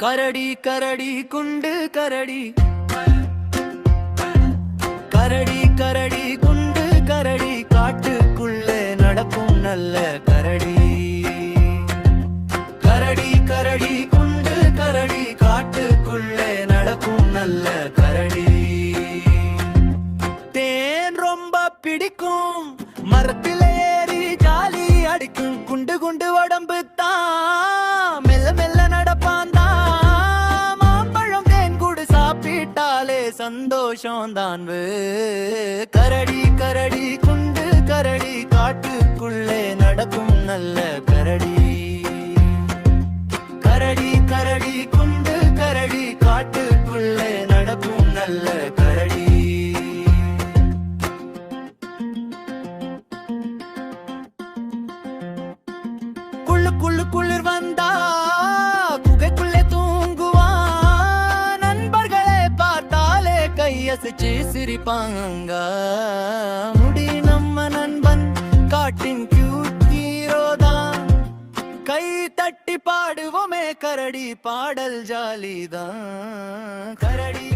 கரடி கரடி குண்டு கரடி, கரடி கரடி குண்டு கரடி, காட்டுக்குள்ளே நடக்கும் நல்ல கரடி. கரடி கரடி குண்டு கரடி, காட்டுக்குள்ளே நடக்கும் நல்ல கரடி. தேன் ரொம்ப பிடிக்கும், மரத்தில் ஏறி ஜாலி அடிக்கும். குண்டு குண்டு உடம்பு தான், மெல்ல மெல்ல நடப்பான் தான். மாம்பழம் தேன் கூடு சாப்பிட்டாலே சந்தோஷம் தான். கரடி கரடி குண்டு கரடி, காட்டுக்குள்ளே நடக்கும் நல்ல கரடி. கரடி கரடி குண்டு கரடி, காட்டுக்குள்ளே நடக்கும் நல்ல கரடி. குளிர் வந்தா குகைக்குள்ளே தூங்குவான். நண்பர்களை பார்த்தாலே கையசைச்சு சிரிப்பாங்க. முடி நம்ம நண்பன், காட்டின் கியூட் ஹீரோதான். கை தட்டி பாடுவோமே கரடி பாடல், ஜாலிதான். கரடி